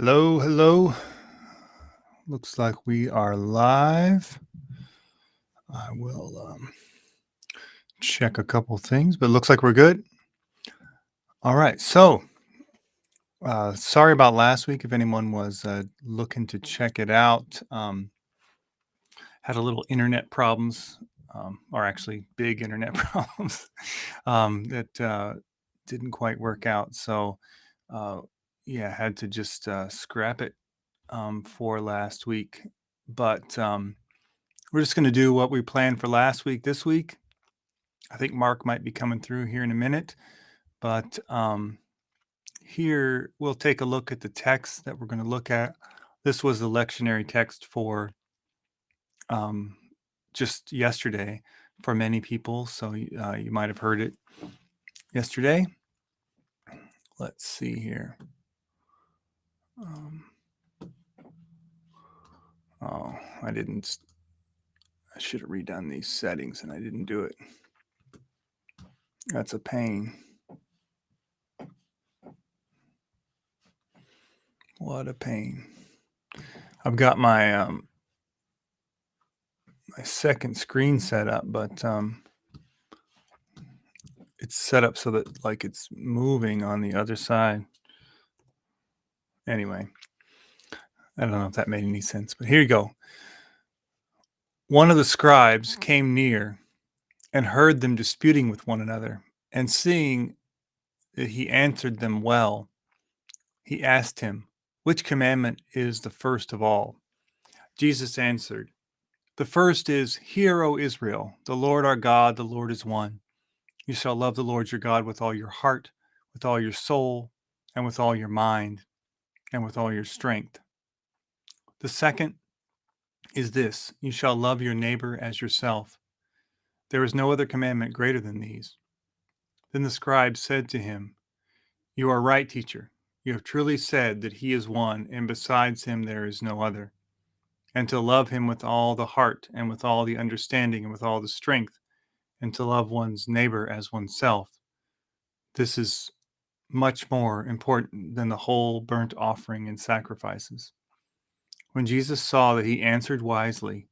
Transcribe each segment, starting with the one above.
Hello, hello. Looks like we are live. I will check a couple things, but looks like we're good. All right. So, sorry about last week. If anyone was looking to check it out, had a little internet problems, or actually big internet problems that didn't quite work out. So, uh, yeah, had to just scrap it for last week. But we're just going to do what we planned for last week this week. I think Mark might be coming through here in a minute, but here we'll take a look at the text that we're going to look at. This was the lectionary text for um, just yesterday for many people, so you might have heard it yesterday. Let's see here. Oh, I didn't. I should have redone these settings, and I didn't do it. That's a pain. What a pain. I've got my my second screen set up, but it's set up so that like it's moving on the other side. Anyway, I don't know if that made any sense, but here you go. One of the scribes came near and heard them disputing with one another, and seeing that he answered them well, he asked him, "Which commandment is the first of all?" Jesus answered, "The first is, Hear, O Israel, the Lord our God, the Lord is one. You shall love the Lord your God with all your heart, with all your soul, and with all your mind, and with all your strength. The second is this, you shall love your neighbor as yourself. There is no other commandment greater than these." Then the scribe said to him, "You are right, teacher. You have truly said that he is one, and besides him there is no other. And to love him with all the heart, and with all the understanding, and with all the strength, and to love one's neighbor as oneself. This is much more important than the whole burnt offering and sacrifices." When Jesus saw that he answered wisely,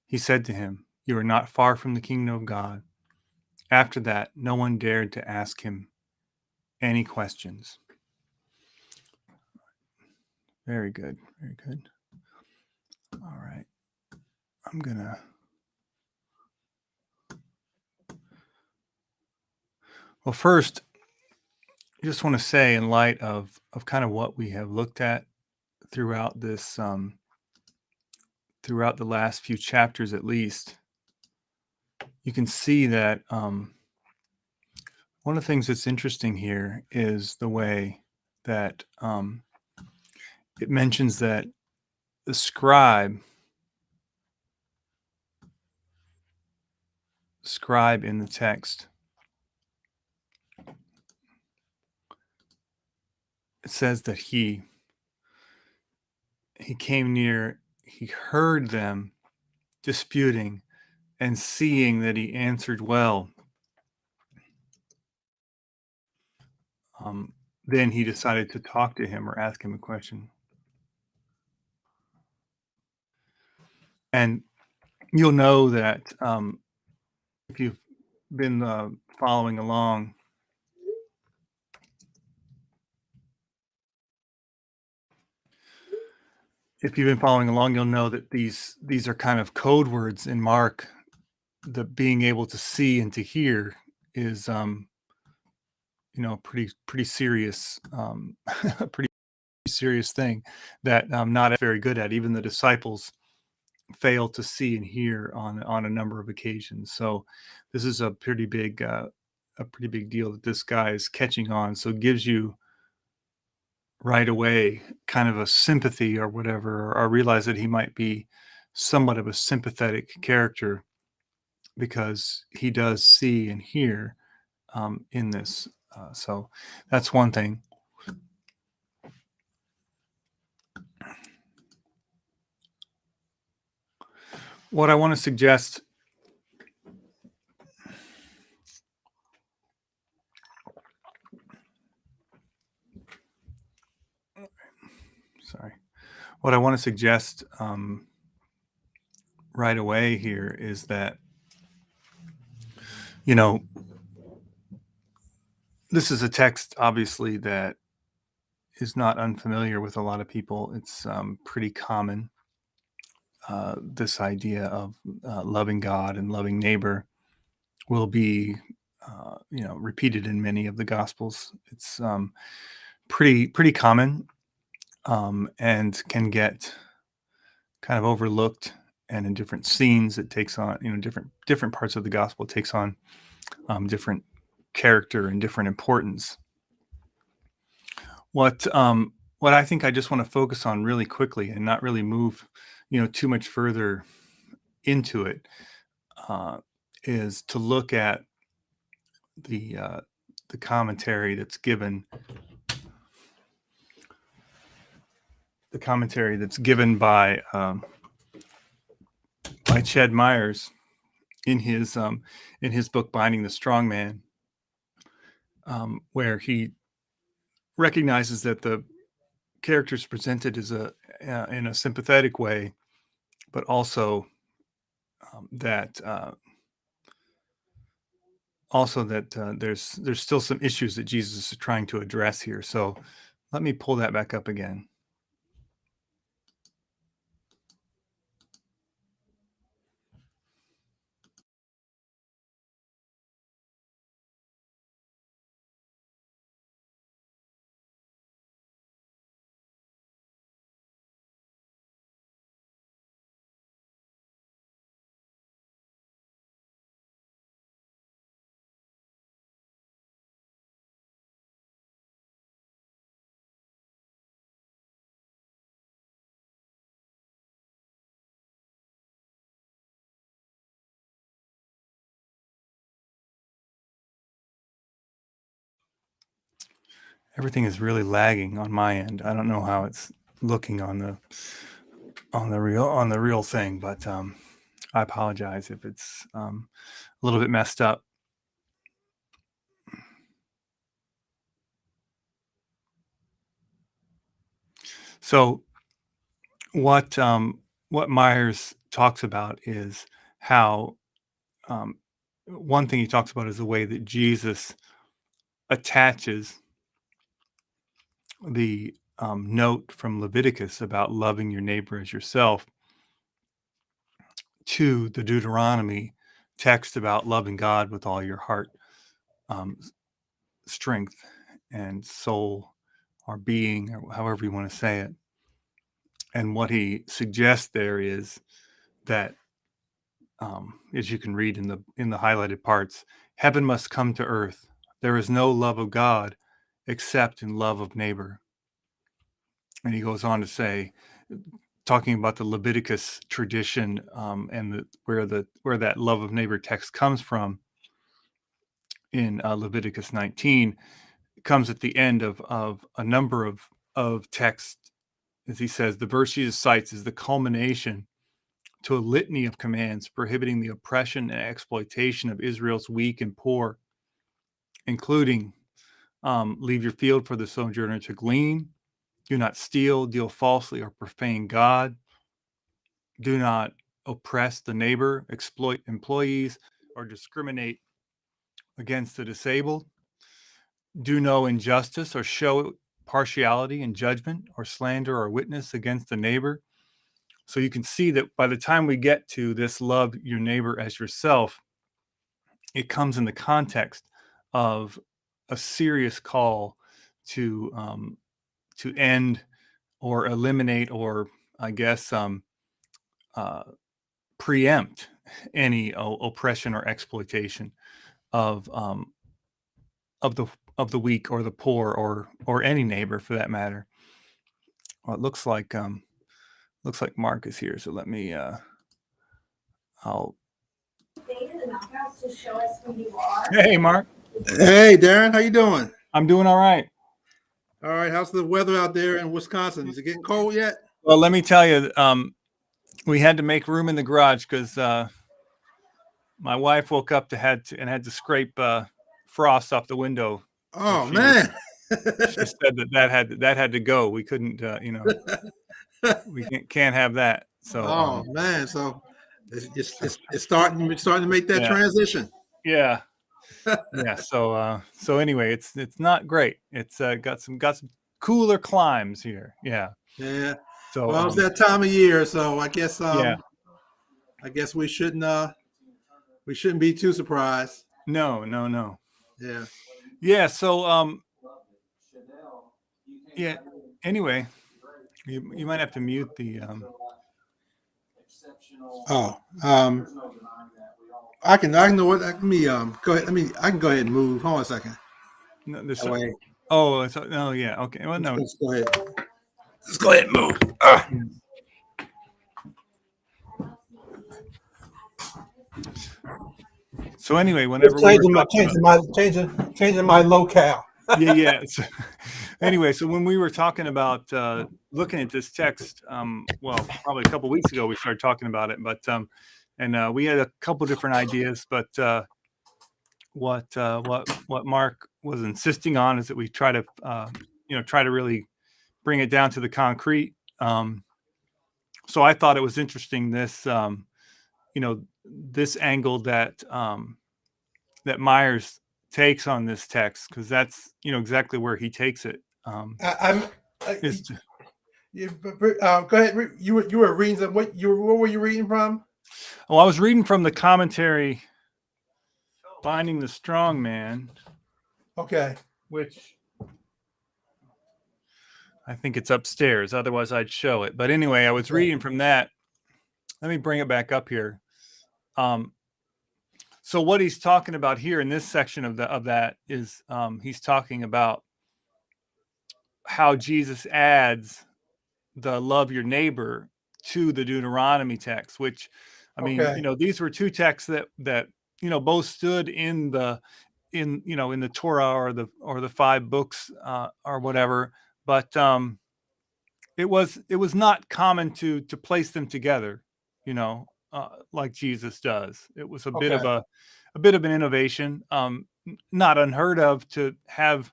he said to him, "You are not far from the kingdom of God." After that, no one dared to ask him any questions. Very good. Very good. All right. I'm going to. Well, first, I just want to say, in light of kind of what we have looked at throughout this, throughout the last few chapters at least, you can see that one of the things that's interesting here is the way that it mentions that the scribe in the text, it says that he came near, he heard them disputing, and seeing that he answered well, then he decided to talk to him or ask him a question. And you'll know that if you've been following along, you'll know that these are kind of code words in Mark. The being able to see and to hear is pretty serious, a pretty serious thing that not very good at. Even the disciples fail to see and hear on a number of occasions. So this is a pretty big deal that this guy is catching on. So it gives you right away kind of a sympathy or whatever, or realize that he might be somewhat of a sympathetic character because he does see and hear in this. So that's one thing. What I want to suggest Sorry. What I want to suggest right away here is that, you know, this is a text, obviously, that is not unfamiliar with a lot of people. It's pretty common. This idea of loving God and loving neighbor will be, repeated in many of the Gospels. It's pretty common, and can get kind of overlooked. And in different scenes, it takes on, different parts of the Gospel takes on different character and different importance. What I think I just want to focus on really quickly and not really move, too much further into it, is to look at the commentary that's given. The commentary that's given by Ched Myers in his book Binding the Strong Man, where he recognizes that the characters presented as in a sympathetic way, but also that there's still some issues that Jesus is trying to address here. So let me pull that back up again. Everything is really lagging on my end. I don't know how it's looking on the real thing, but I apologize if it's a little bit messed up. So what Myers talks about is how one thing he talks about is the way that Jesus attaches the note from Leviticus about loving your neighbor as yourself to the Deuteronomy text about loving God with all your heart, strength, and soul, or being, or however you want to say it. And what he suggests there is that, as you can read in the highlighted parts, heaven must come to earth. There is no love of God except in love of neighbor. And he goes on to say, talking about the Leviticus tradition, and where that love of neighbor text comes from in Leviticus 19, comes at the end of a number of texts. As he says, the verse Jesus cites is the culmination to a litany of commands prohibiting the oppression and exploitation of Israel's weak and poor, including leave your field for the sojourner to glean, do not steal, deal falsely, or profane God, do not oppress the neighbor, exploit employees, or discriminate against the disabled, do no injustice or show partiality in judgment or slander or witness against the neighbor. So you can see that by the time we get to this love your neighbor as yourself, it comes in the context of a serious call to end or eliminate, or I guess preempt any oppression or exploitation of the weak or the poor, or any neighbor for that matter. Well, it looks like Mark is here, so let me I'll Hey Mark. Hey Darren, how you doing? I'm doing all right. All right, how's the weather out there in Wisconsin? Is it getting cold yet? Well, let me tell you, we had to make room in the garage because my wife woke up and had to scrape frost off the window. Oh man. She said that had to go. We couldn't, we can't have that. So, Oh man, so it's starting to make that yeah, transition. yeah, yeah. So anyway, it's not great. It's got some cooler climes here. Yeah. Yeah. So Well, it's that time of year, so yeah. I guess we shouldn't be too surprised. No, no, no. Yeah. Yeah. So yeah. Anyway, you might have to mute the Oh, I can know what. Let me go ahead. I can go ahead and move. Hold on a second. no, there's That way. no, yeah, okay. Well, no. Let's go ahead. Let's go ahead and move. Ah. Yeah. So anyway, whenever we were talking about Changing my locale. yeah, yeah. So, anyway, so when we were talking about looking at this text, well, probably a couple weeks ago, we started talking about it, but and we had a couple different ideas, but what Mark was insisting on is that we try to try to really bring it down to the concrete. So I thought it was interesting this this angle that that Myers takes on this text, because that's exactly where he takes it. I'm. Is to, Go ahead. You were reading what were you reading from? well, I was reading from the commentary, Finding the Strong Man, Okay. which I think it's upstairs. Otherwise, I'd show it. But anyway, I was reading from that. Let me bring it back up here. So what he's talking about here in this section of that is he's talking about how Jesus adds the love your neighbor to the Deuteronomy text, which, I mean, Okay. these were two texts that both stood in the in the Torah or the five books or whatever, but it was not common to place them together, like Jesus does. It was a bit Okay. of a bit of an innovation, not unheard of to have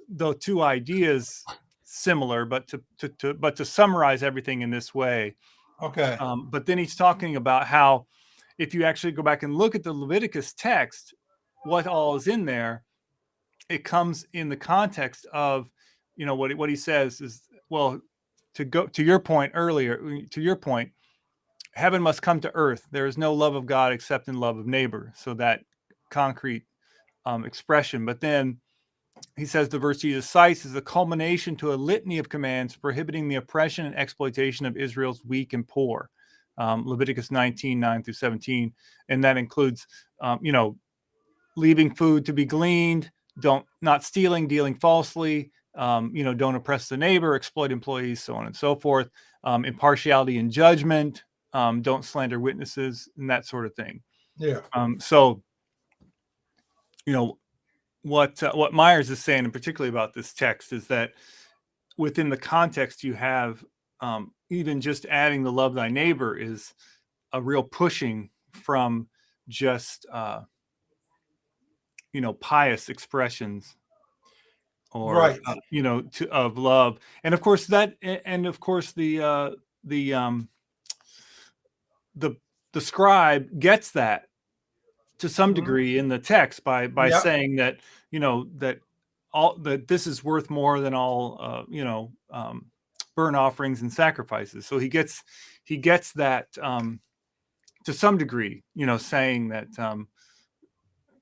the two ideas similar, but to summarize everything in this way. Okay. But then he's talking about how if you actually go back and look at the Leviticus text, what all is in there, it comes in the context of, what he says is, well, to go to your point earlier, heaven must come to earth. There is no love of God except in love of neighbor. So that concrete expression. But then he says the verse Jesus cites is the culmination to a litany of commands prohibiting the oppression and exploitation of Israel's weak and poor. Leviticus 19, 9 through 17. And that includes, leaving food to be gleaned, not stealing, dealing falsely, don't oppress the neighbor, exploit employees, so on and so forth. Impartiality in judgment, don't slander witnesses, and that sort of thing. Yeah. So, what Myers is saying, and particularly about this text, is that within the context you have, even just adding the love thy neighbor is a real pushing from just pious expressions or Right. of love, and of course the the scribe gets that to some Mhm. degree in the text by Yep. saying that that this is worth more than all burnt offerings and sacrifices. So he gets that to some degree, saying that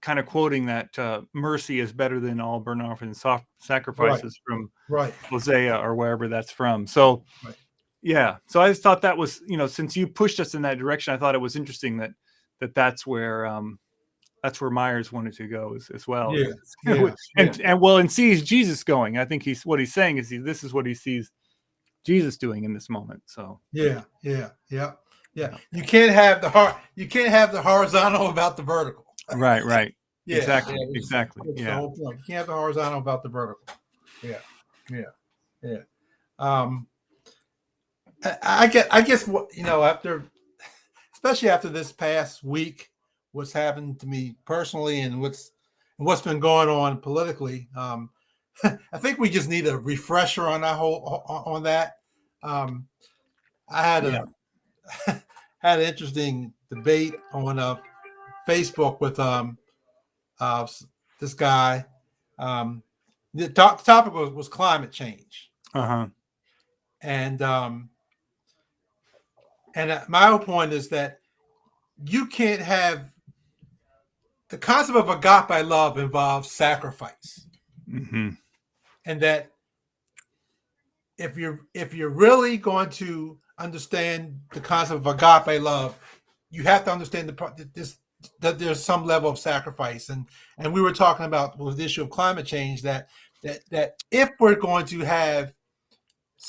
kind of quoting that mercy is better than all burnt offerings and Right. sacrifices from Right. Hosea or wherever that's from. So Right. yeah, so I just thought that was, since you pushed us in that direction, I thought it was interesting that's where Myers wanted to go as well. Yeah. Yeah. Yeah. And sees Jesus going. I think what he's saying is this is what he sees Jesus doing in this moment. So Yeah. Yeah. Yeah. Yeah. yeah. You can't have the horizontal about the vertical. Right. Yeah. Exactly. Yeah, Exactly. that's the Yeah. whole point. You can't have the horizontal about the vertical. Yeah. Yeah. Yeah. Um, I guess what after, especially after this past week, what's happened to me personally and what's been going on politically. I think we just need a refresher on that whole on that. Um, I had Yeah. a had an interesting debate on Facebook with uh, this guy. Um, the topic was climate change, Uh-huh. and my whole point is that you can't have the concept of agape love involves sacrifice, Hmm. and that if you're really going to understand the concept of agape love, you have to understand that there's some level of sacrifice, and we were talking about with the issue of climate change that if we're going to have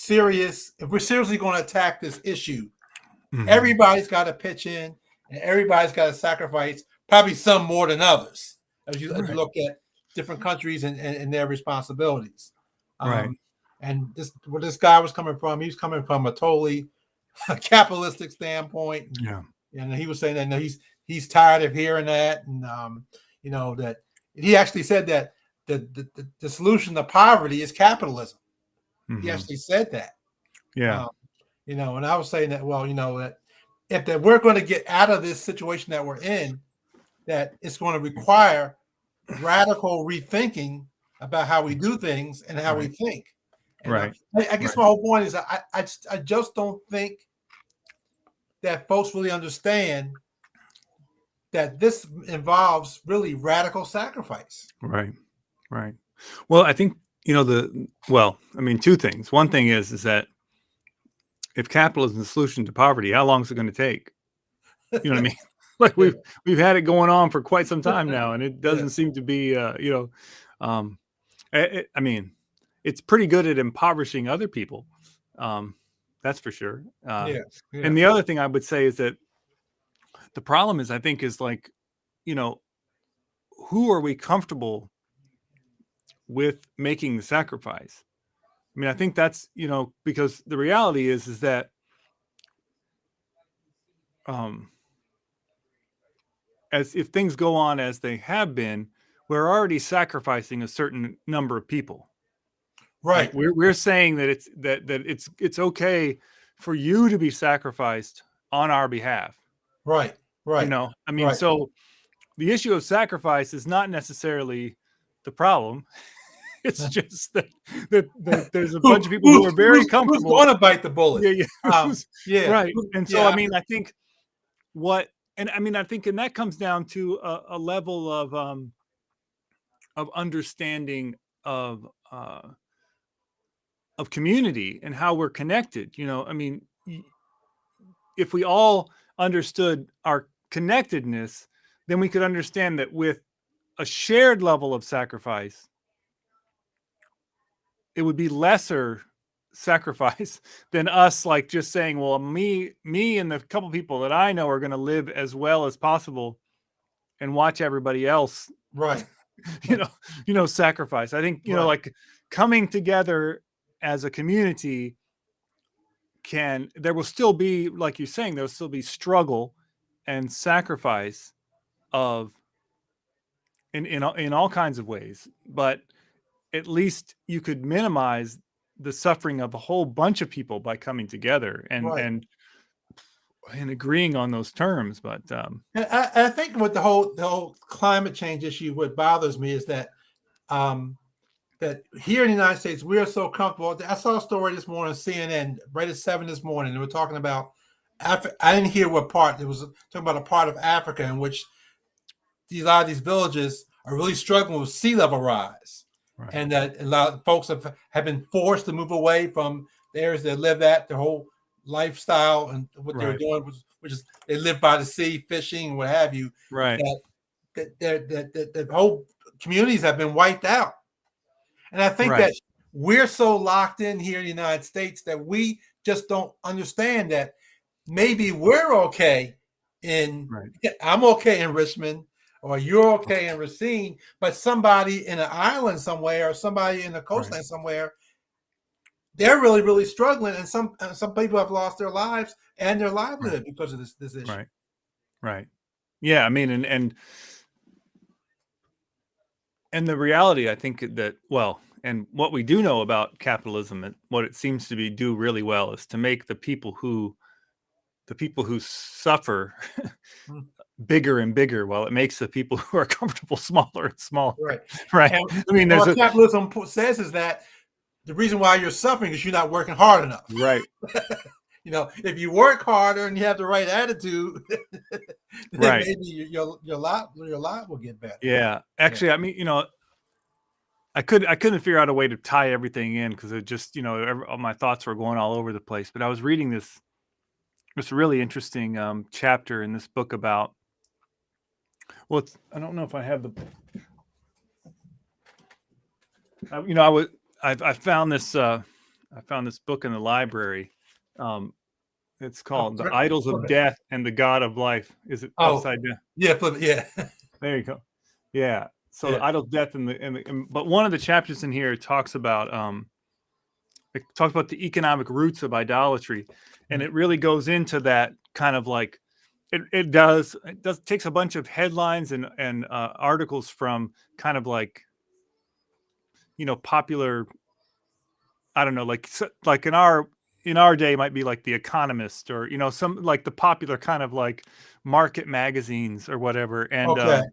if we're seriously going to attack this issue, Hmm. everybody's got to pitch in and everybody's got to sacrifice, probably some more than others, as you Right. look at different countries and their responsibilities. Right. Um, and where this guy was coming from, he was coming from a totally capitalistic standpoint, Yeah. and he was saying that he's tired of hearing that, and that he actually said that the solution to poverty is capitalism. He Hmm. actually said that. Yeah. Um, and I was saying that, well, that if that we're going to get out of this situation that we're in, that it's going to require radical rethinking about how we do things and how we Right. think. And Right. I guess Right. my whole point is I just don't think that folks really understand that this involves really radical sacrifice. Right. Right. Well, I think, I mean, two things. One thing is that if capitalism is the solution to poverty, how long is it going to take? You know what I mean? Like Yeah, we've had it going on for quite some time now, and it yeah, doesn't seem to be, um, I mean, it's pretty good at impoverishing other people. Um, that's for sure. yeah, And yeah. the other thing I would say is that the problem is, I think, is like, you know, who are we comfortable with making the sacrifice? I mean, I think that's, because the reality is that, um, as if things go on as they have been, we're already sacrificing a certain number of people. Like Right, we're saying that it's okay for you to be sacrificed on our behalf. right, right, I mean, right. so the issue of sacrifice is not necessarily the problem. It's just that there's a bunch of people who are very Who's comfortable. going to bite the bullet? Yeah, yeah. Yeah, Right. And so, I yeah, mean, I think I think, and that comes down to a level of understanding of, of community and how we're connected. I mean, if we all understood our connectedness, then we could understand that with a shared level of sacrifice, it would be lesser sacrifice than us like just saying, well, me and the couple people that I know are going to live as well as possible and watch everybody else, right, you know, sacrifice. I think, right, like coming together as a community there will still be, like you're saying, there'll still be struggle and sacrifice of in all kinds of ways, but at least you could minimize the suffering of a whole bunch of people by coming together and right. agreeing on those terms. But And I think with the whole climate change issue, what bothers me is um, that here in the United States we are so comfortable. I saw a story this morning on CNN right at 7 this morning. They were talking about I didn't hear what part. It was talking about a part of Africa in which a lot of these villages are really struggling with sea level rise, right, and that a lot of folks have been forced to move away from the areas they live at, their whole lifestyle and what they were right, doing, which is they live by the sea, fishing, what have you. right, That the whole communities have been wiped out, and I think right, that we're so locked in here in the United States that we just don't understand that maybe we're okay in right, I'm okay in Richmond or you're okay in Racine, but somebody in an island somewhere or somebody in the right, coastline somewhere, they're really, really struggling. And some people have lost their lives and their right, livelihood because of this issue. right, right. Yeah, I mean, and the reality, I think that, well, and what we do know about capitalism and what it seems to be do really well is to make the people who suffer Mm. bigger and bigger, while it makes the people who are comfortable smaller and smaller. Right. Right. And I mean, there's what capitalism says is that the reason why you're suffering is you're not working hard enough. right. You know, if you work harder and you have the right attitude, then Right. maybe your lot will get better. Yeah. Actually, I mean, I couldn't figure out a way to tie everything in because it just, all my thoughts were going all over the place. But I was reading this really interesting chapter in this book about. Well, I don't know if I have the. I found this book in the library. It's called "The Idols of Death and the God of Life." Is it upside down? Yeah, flip it. Yeah. There you go. Yeah. So the idol of death but one of the chapters in here talks about the economic roots of idolatry, and it really goes into that kind of like it takes a bunch of headlines and articles from kind of like popular, I don't know, like in our day might be like The Economist or some like the popular kind of like market magazines or whatever, and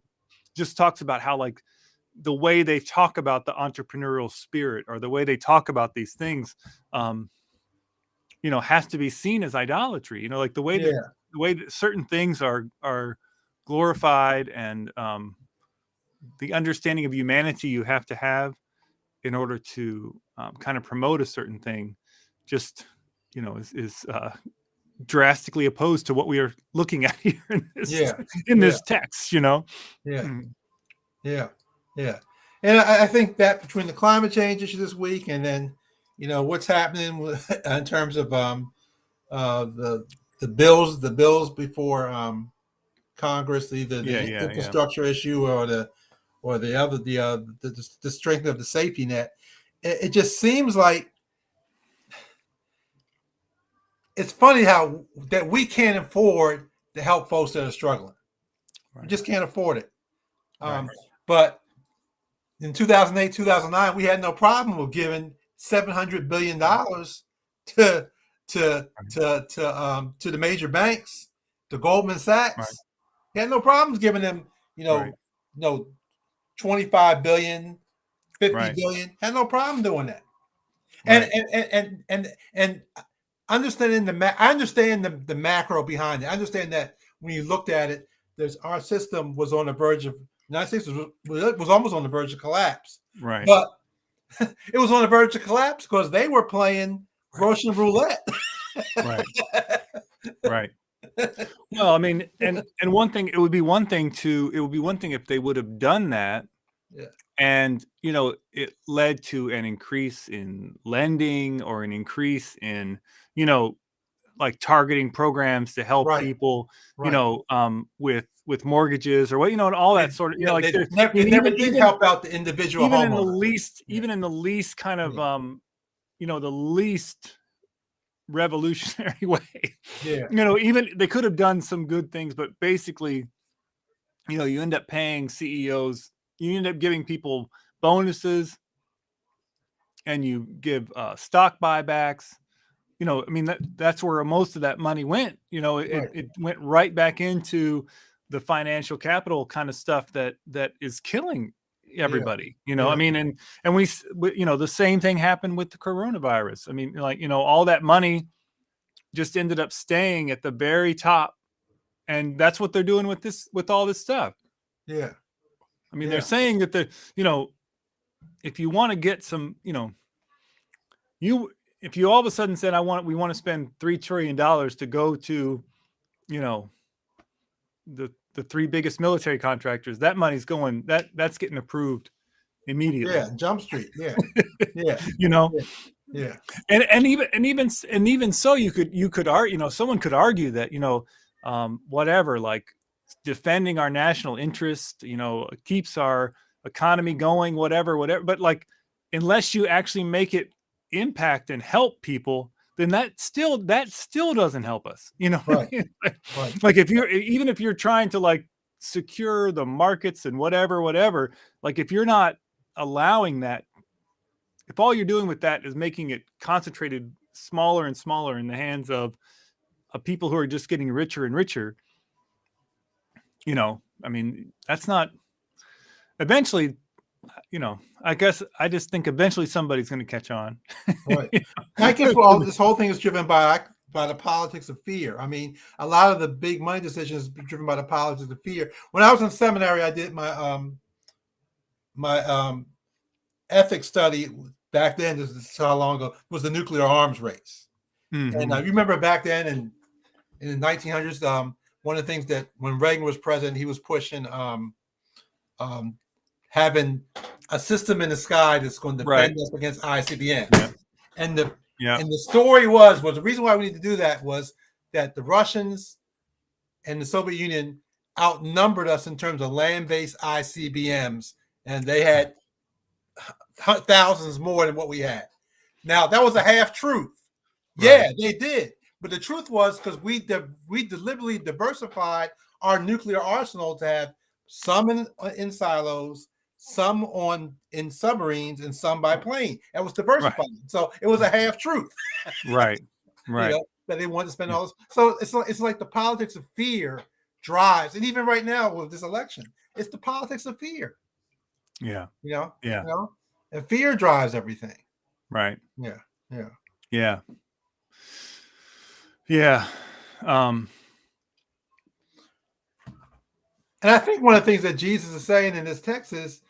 just talks about how like the way they talk about the entrepreneurial spirit or the way they talk about these things has to be seen as idolatry, like the way that certain things are glorified, and the understanding of humanity you have to have in order to kind of promote a certain thing just is drastically opposed to what we are looking at here in this text. Yeah. And I think that between the climate change issue this week and then what's happening in terms of the bills before Congress, either the infrastructure issue or the other the strength of the safety net, it just seems like it's funny how that we can't afford to help folks that are struggling. Right. We just can't afford it. Right. But in 2008, 2009, we had no problem with giving $700 billion to the major banks, to Goldman Sachs. Right. We had no problems giving them, 25 billion, 50 billion. Had no problem doing that. Right. And understanding I understand the macro behind it. I understand that when you looked at it, our system was on the verge of United States was almost on the verge of collapse. Right. But it was on the verge of collapse because they were playing Russian roulette. Right. Right. Well, I mean, and one thing, it would be one thing if they would have done that. Yeah. And, it led to an increase in lending or an increase in, like targeting programs to help people, with mortgages or what, and all that sort of, like it never did help out the individual even homeowner. Even in the least kind of, the least revolutionary way. Yeah. Even they could have done some good things, but basically, you end up paying CEOs, you end up giving people bonuses, and you give stock buybacks. I mean, that's where most of that money went. It went right back into the financial capital kind of stuff that is killing everybody. I mean, and we the same thing happened with the coronavirus. I mean, like, all that money just ended up staying at the very top, and that's what they're doing with all this stuff. Yeah. I mean, they're saying that if you want to get some, if you all of a sudden said, we want to spend $3 trillion to go to, the three biggest military contractors, that money's going, that's getting approved immediately. Yeah. Jump Street. Yeah. Yeah. Yeah. And even so, you could argue, someone could argue that, whatever, like defending our national interest, keeps our economy going, whatever, but like, unless you actually make it impact and help people, then that still doesn't help us. Right. Like if you're trying to like secure the markets and whatever, like if you're not allowing that if all you're doing with that is making it concentrated smaller and smaller in the hands of people who are just getting richer and richer, I mean, that's not eventually, I guess I just think eventually somebody's going to catch on. Right. I guess all this whole thing is driven by the politics of fear. I mean, a lot of the big money decisions is driven by the politics of fear. When I was in seminary, I did my ethics study back then. This is how long ago was the nuclear arms race. Mm-hmm. And you remember back then in the 1900s, one of the things that when Reagan was president, he was pushing having a system in the sky that's going to defend us against ICBM. Yep. And the story was the reason why we need to do that was that the Russians and the Soviet Union outnumbered us in terms of land-based ICBMs, and they had thousands more than what we had. Now that was a half truth. Yeah, they did, but the truth was because we deliberately diversified our nuclear arsenal to have some in silos, some in submarines, and some by plane. That was diversified. So it was a half truth. Right. That they wanted to spend all this. So it's like the politics of fear drives, and even right now with this election, it's the politics of fear. Yeah. And fear drives everything. Right. Yeah. And I think one of the things that Jesus is saying in this text is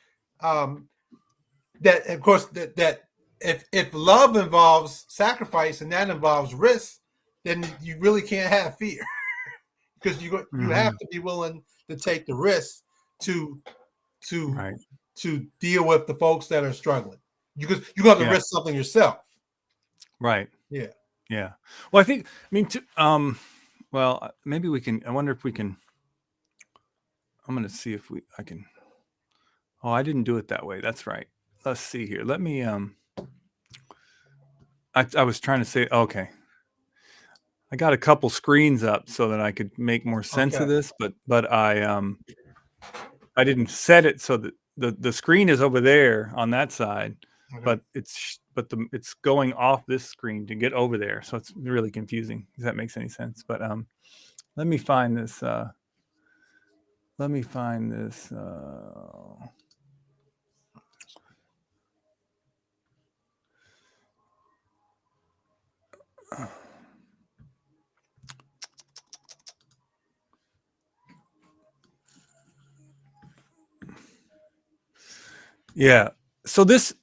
that, of course, that if love involves sacrifice and that involves risk, then you really can't have fear because you have to be willing to take the risk to deal with the folks that are struggling. Because you're going to have to risk something yourself. Right. Yeah. Well, well, maybe we can. I wonder if we can. I'm going to see if I can. Oh, I didn't do it that way. That's right. Let's see here. Let me. I was trying to say. Okay. I got a couple screens up so that I could make more sense of this, but I didn't set it so that the screen is over there on that side, but it's going off this screen to get over there, so it's really confusing. If that makes any sense? But let me find this. Yeah. So this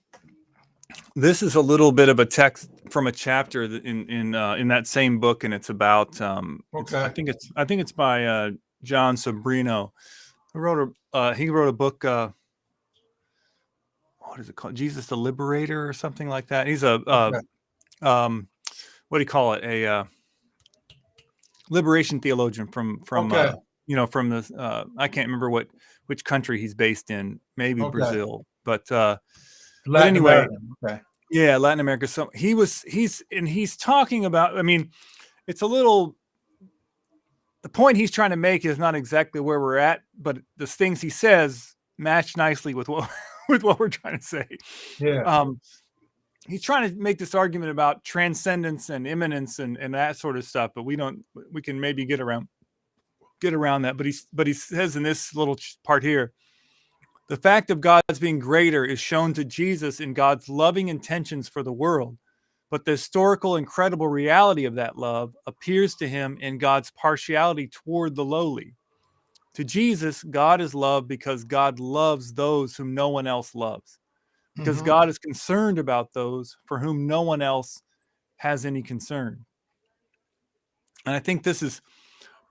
is a little bit of a text from a chapter in that same book, and it's about I think it's by John Sobrino, who wrote a book. What is it called? Jesus the Liberator or something like that. He's a what do you call it? A liberation theologian from the I can't remember which country he's based in, maybe Brazil, but anyway, Latin America. So he's talking about. I mean, it's a little. The point he's trying to make is not exactly where we're at, but the things he says match nicely with what we're trying to say. Yeah. He's trying to make this argument about transcendence and immanence and that sort of stuff, but we can maybe get around that. But he says in this little part here, the fact of God's being greater is shown to Jesus in God's loving intentions for the world, but the historical, incredible reality of that love appears to him in God's partiality toward the lowly. To Jesus, God is love because God loves those whom no one else loves. Because God is concerned about those for whom no one else has any concern. And I think this is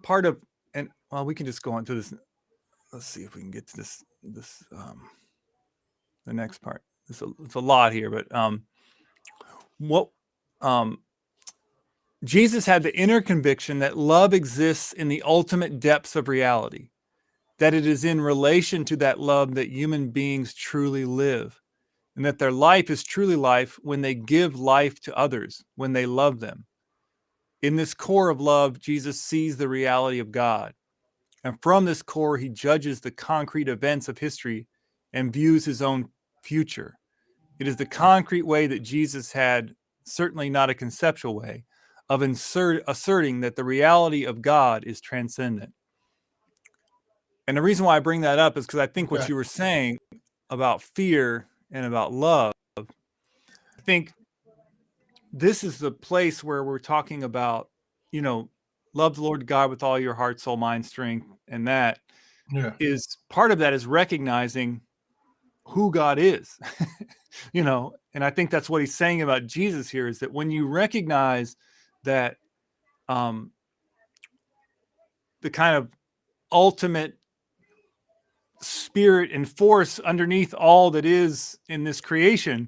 part of, and well, we can just go on to this. Let's see if we can get to this the next part. It's a lot here, but Jesus had the inner conviction that love exists in the ultimate depths of reality, that it is in relation to that love that human beings truly live, and that their life is truly life when they give life to others, when they love them. In this core of love, Jesus sees the reality of God. And from this core, he judges the concrete events of history and views his own future. It is the concrete way that Jesus had, certainly not a conceptual way, of asserting that the reality of God is transcendent. And the reason why I bring that up is because I think what you were saying about fear and about love, I think this is the place where we're talking about, love the Lord God with all your heart, soul, mind, strength, and that is part of that is recognizing who God is, and I think that's what he's saying about Jesus here is that when you recognize that the kind of ultimate spirit and force underneath all that is in this creation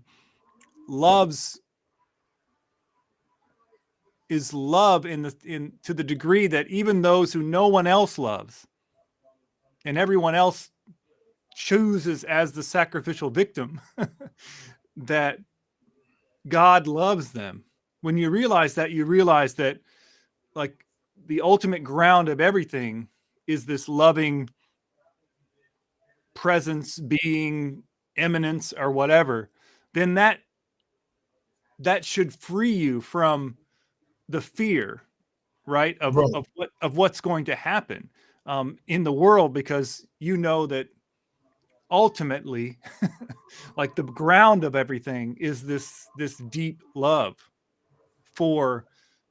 is love to the degree that even those who no one else loves and everyone else chooses as the sacrificial victim, that God loves them. When you realize that like the ultimate ground of everything is this loving presence, being, eminence, or whatever, then that should free you from the fear, right, of what's going to happen in the world, because you know that ultimately, like the ground of everything is this deep love for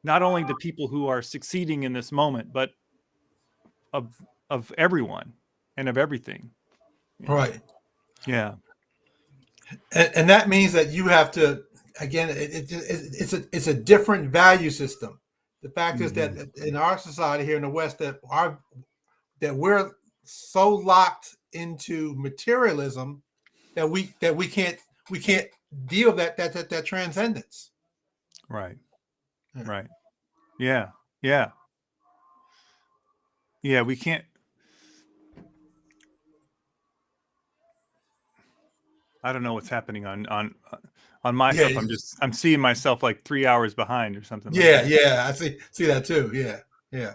not only the people who are succeeding in this moment, but of everyone and of everything. Right. Yeah. And that means that you have to, again, it's a different value system. The fact is that in our society here in the West, that we're so locked into materialism that we can't deal with that transcendence. Right. Right. Yeah. Yeah. Yeah. We can't. I don't know what's happening on my stuff. I'm seeing myself like 3 hours behind or something. Yeah. Like that. Yeah. I see that too. Yeah. Yeah.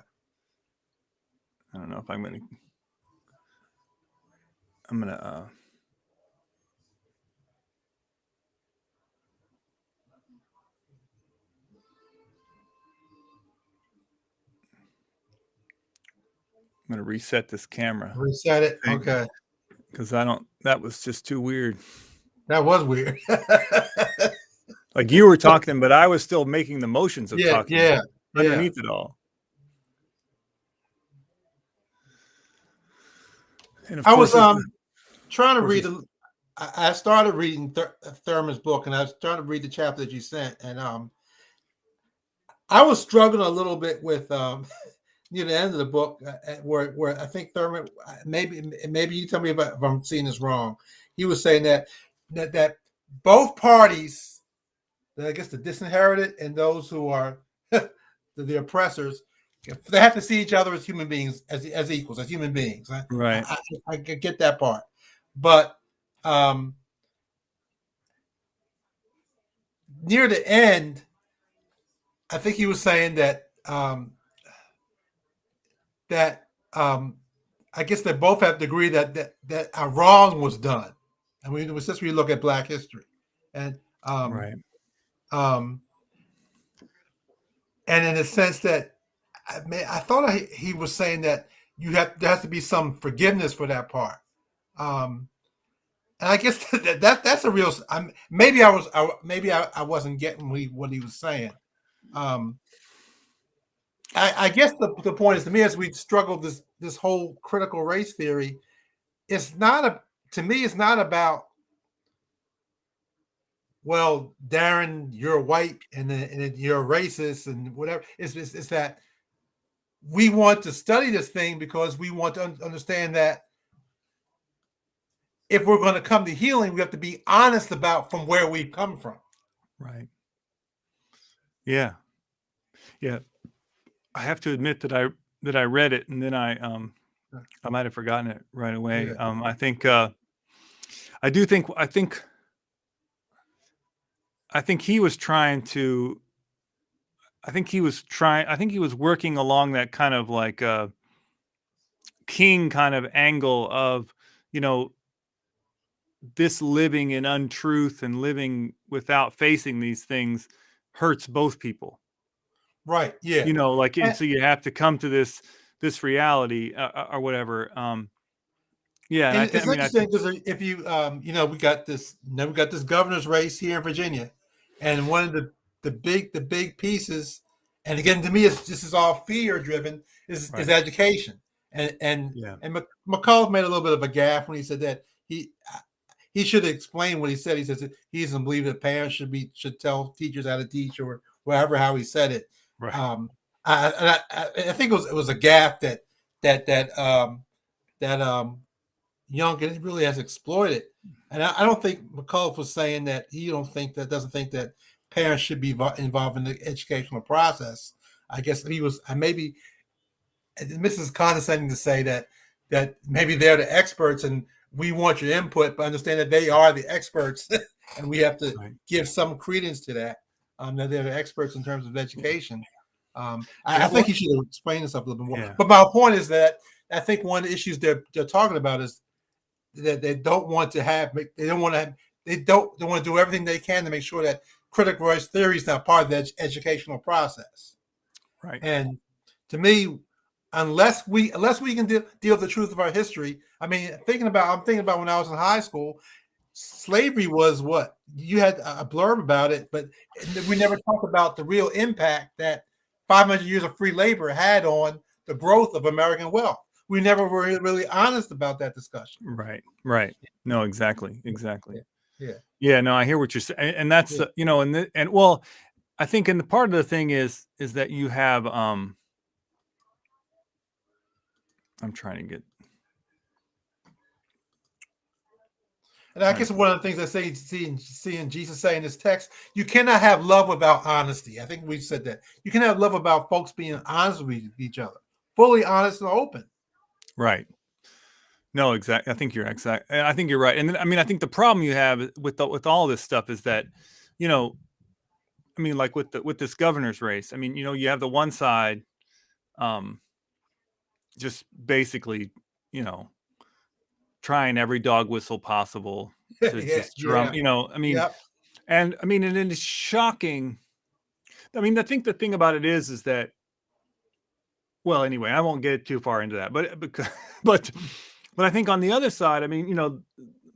I don't know if I'm gonna. I'm gonna reset this camera. Reset it. Okay. Because that was just too weird. That was weird. Like you were talking, but I was still making the motions of talking. Yeah. Underneath it all. And of course, I was trying to read. I started reading Thurman's book, and I was trying to read the chapter that you sent, and I was struggling a little bit with near the end of the book, where I think Thurman, maybe you tell me if I'm seeing this wrong. He was saying that both parties, I guess the disinherited and those who are the oppressors, they have to see each other as human beings, as equals, as human beings. Right. I get that part, but near the end, I think he was saying that I guess they both have to agree that a wrong was done. I mean, it was just when you look at Black history, and right. And in the sense that I thought he was saying that there has to be some forgiveness for that part. And I guess that's a real. Maybe I wasn't getting what he was saying. I guess the point is, to me, as we struggle this whole critical race theory, it's not about, well, Darren, you're white and you're racist and whatever. It's that we want to study this thing because we want to understand that if we're going to come to healing, we have to be honest about from where we've come from. Right. Yeah. Yeah. I have to admit that I read it and then I might have forgotten it right away. Yeah. I think he was trying to. I think he was working along that kind of like king kind of angle of, this living in untruth and living without facing these things hurts both people. Right. Yeah. Like, and And, so you have to come to this reality, or whatever. Yeah, and and I think, it's interesting because if you, we got this, we got this governor's race here in Virginia, and one of the big pieces, and again, to me, this is all fear driven, is right, education, and and yeah, and McCullough made a little bit of a gaffe when he said that he should explain what he said. He says that he doesn't believe that parents should tell teachers how to teach or whatever how he said it. right, Um, I think it was a gaffe that Young really has exploited. And I don't think McCullough was saying that he doesn't think that parents should be involved in the educational process. I guess he was maybe Mrs. condescending to say that maybe they're the experts and we want your input, but understand that they are the experts and we have to right. give some credence to that. That they're the experts in terms of education. I Yeah, think well, he should have explained himself a little bit more. yeah, But my point is that I think one of the issues they're talking about is that they don't want to have they want to do everything they can to make sure that critical race theory is not part of the educational process. right, And to me, unless we can deal with the truth of our history, I mean, I'm thinking about when I was in high school, slavery was what you had a blurb about it, but we never talked about the real impact that 500 years of free labor had on the growth of American wealth. We never were really honest about that discussion. right, right. No, exactly, exactly. Yeah, yeah, Yeah, no, I hear what you're saying, and that's yeah. and well, I think, and the part of the thing is that you have I'm trying to get And I guess one of the things I seeing Jesus say in this text, you cannot have love without honesty. I think we said that. You can have love about folks being honest with each other, fully honest and open. right. No, exactly. I think you're exact. And I think you're right. And then, I mean, I think the problem you have with all this stuff is that, you know, I mean, like with this governor's race. I mean, you have the one side, um, just basically, you know, trying every dog whistle possible to Yeah, just drum. yeah, I mean, yeah. and it's shocking. I mean, I think the thing about it is that, well, anyway, I won't get too far into that, because, but, but I think on the other side, I mean,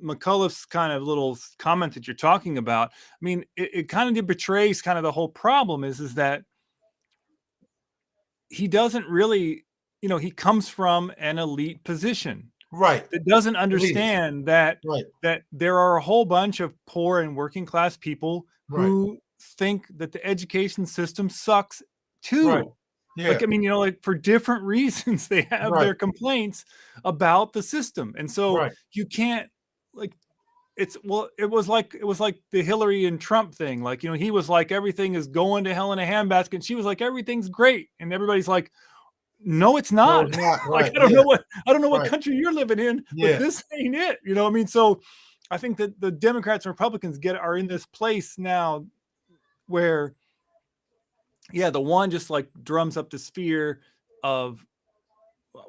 McCullough's kind of little comment that you're talking about, I mean, it kind of betrays kind of the whole problem is that he doesn't really, he comes from an elite position Right. that doesn't Elitist. understand that Right. there are a whole bunch of poor and working class people Right. who think that the education system sucks Right. too. Yeah. Like, I mean, like, for different reasons, they have Right. their complaints about the system. And so Right. you can't, like, it was like the Hillary and Trump thing. Like, he was like, everything is going to hell in a handbasket. And she was like, everything's great. And everybody's like, no, it's No, not. it's not. Like, Right. I Yeah. don't know what Right. country you're living in, but Yeah. this ain't it. I mean, so I think that the Democrats and Republicans are in this place now where, yeah, the one just like drums up this fear of,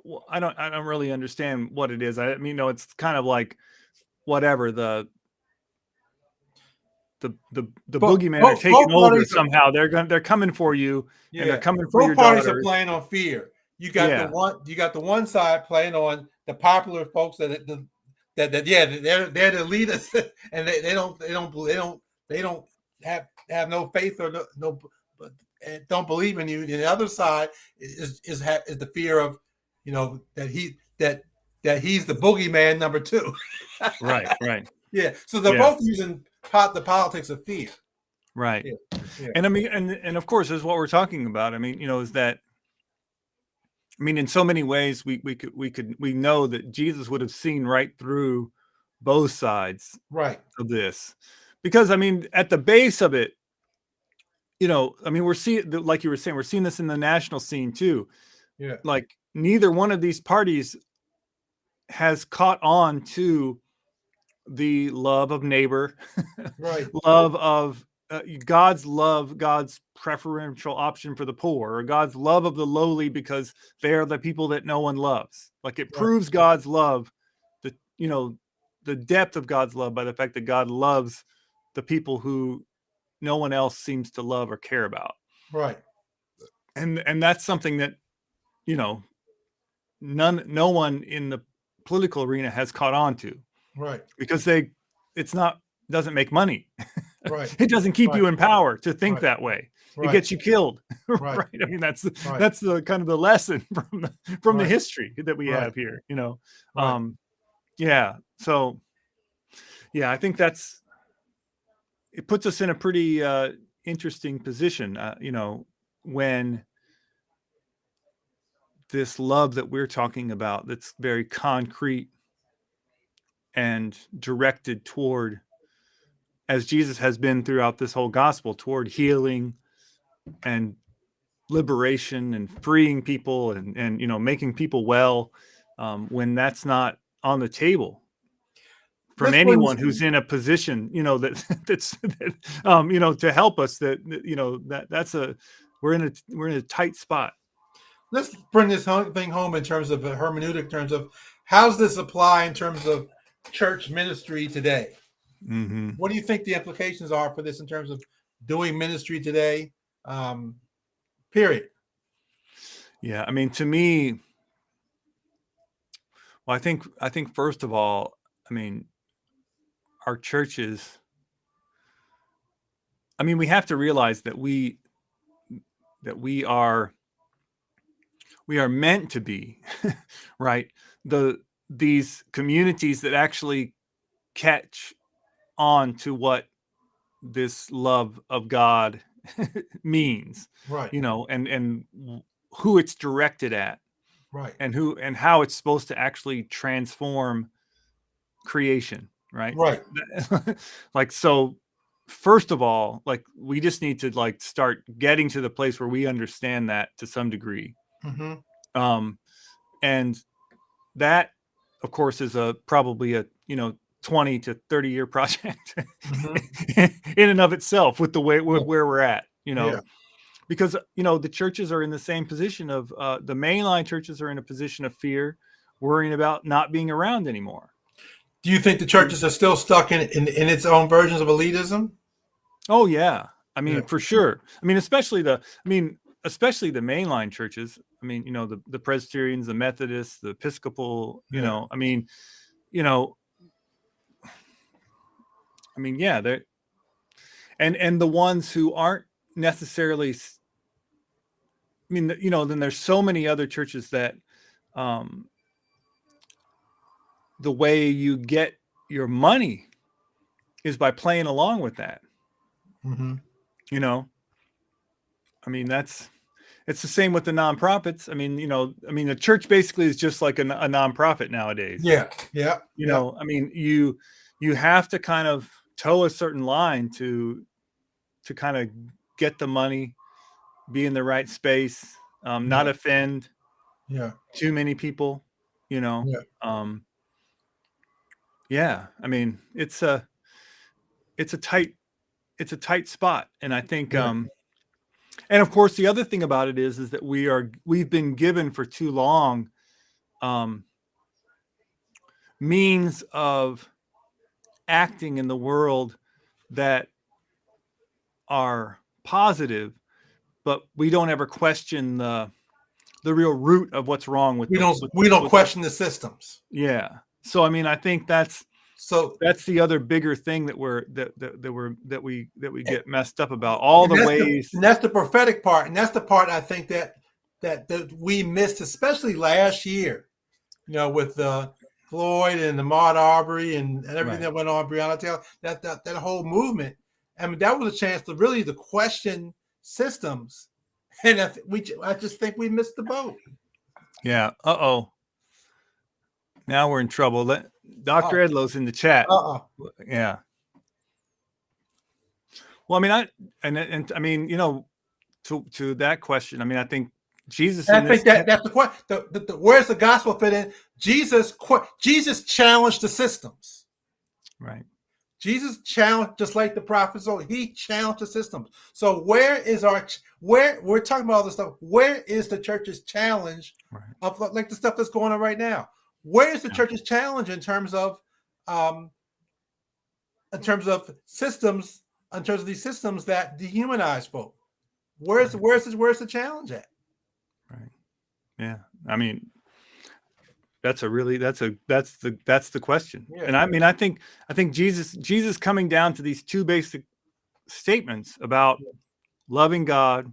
well, I don't really understand what it is. I mean, it's kind of like whatever the But boogeyman are both taking over parties are somehow. They're coming for you, and they're yeah. coming for Both your parties are daughters. playing on fear. Yeah, You got the one side playing on the popular folks that yeah, they're the leaders and they don't have no faith or no don't believe in you. And the other side is the fear of that he's the boogeyman number two. right, right. Yeah, so they're Yeah, both using the politics of fear. right. Yeah, yeah, And I mean, and of course, is what we're talking about. I mean, is that, I mean, in so many ways, we know that Jesus would have seen right through both sides right. of this, because I mean, at the base of it, I mean, we're seeing, like you were saying, we're seeing this in the national scene too. Yeah, Like, neither one of these parties has caught on to the love of neighbor, right, love of God's preferential option for the poor, or God's love of the lowly because they are the people that no one loves. Like, it right, proves God's love that, the depth of God's love by the fact that God loves the people who no one else seems to love or care about. Right. And that's something that, you know, no one in the political arena has caught on to, Right. because doesn't make money. Right. It doesn't keep Right. you in power to think Right. that way. It Right. gets you killed. Right. Right. I mean, that's Right. the kind of the lesson from the Right. history that we Right. have here, you know. Right. Yeah. So yeah, I think it puts us in a pretty interesting position, you know, when this love that we're talking about, that's very concrete and directed toward, as Jesus has been throughout this whole gospel, toward healing and liberation and freeing people and you know, making people well, when that's not on the table from This brings anyone who's in a position, you know, you know, to help us, you know, we're in a tight spot. let's bring this thing home in terms of hermeneutic, in terms of how does this apply in terms of church ministry today? Mm-hmm. What do you think the implications are for this in terms of doing ministry today? Period. Yeah, I mean, to me, well, I think first of all, I mean, our churches, I mean, we have to realize that we are meant to be right, these communities that actually catch on to what this love of God means, Right. you know, and who it's directed at, Right. and how it's supposed to actually transform creation, right? Right. Like, so first of all, like, we just need to like start getting to the place where we understand that to some degree. Mm-hmm. And that, of course, is probably a, you know, 20 to 30 year project Mm-hmm. in and of itself, with the way Yeah. where we're at, you know. Yeah. Because, you know, the churches are in the same position of the mainline churches are in a position of fear, worrying about not being around anymore. Do you think the churches are still stuck in its own versions of elitism? Oh yeah, I mean, Yeah. for sure. I mean, especially the mainline churches. I mean, you know, the Presbyterians, the Methodists, the Episcopal. You Yeah. know, I mean, you know, I mean, yeah, they're and the ones who aren't necessarily. I mean, you know, then there's so many other churches that the way you get your money is by playing along with that. Mm-hmm. You know, I mean, it's the same with the nonprofits. I mean, you know, I mean, the church basically is just like a nonprofit nowadays. Yeah. Yeah. You know, I mean, you have to kind of toe a certain line to kind of get the money, be in the right space, not offend too many people, you know. Yeah, I mean, it's a tight spot, and I think and of course the other thing about it is that we've been given for too long means of acting in the world that are positive, but we don't ever question the real root of what's wrong with we don't question the systems. Yeah. So I mean, I think that's So that's the other bigger thing that we get messed up about, all the ways. And that's the prophetic part, and that's the part I think that we missed, especially last year. You know, with Floyd and Ahmaud Arbery and everything that went on, Breonna Taylor, that whole movement. I mean, that was a chance to question systems, and I just think we missed the boat. Yeah. Now we're in trouble. Dr. Edlow's in the chat. Yeah. Well, I mean, I mean, you know, to that question, I mean, I think Jesus. And I think that's the question. Where's the gospel fit in? Jesus challenged the systems. Right. Jesus challenged, just like the prophets. So he challenged the systems. So where we're talking about all this stuff? Where is the church's challenge of like the stuff that's going on right now? Where is the church's challenge in terms of um, in terms of systems, in terms of these systems that dehumanize folk. Right. Where's the challenge at? Right. Yeah. I mean, that's the question. Yeah, And I mean, I think Jesus coming down to these two basic statements about loving God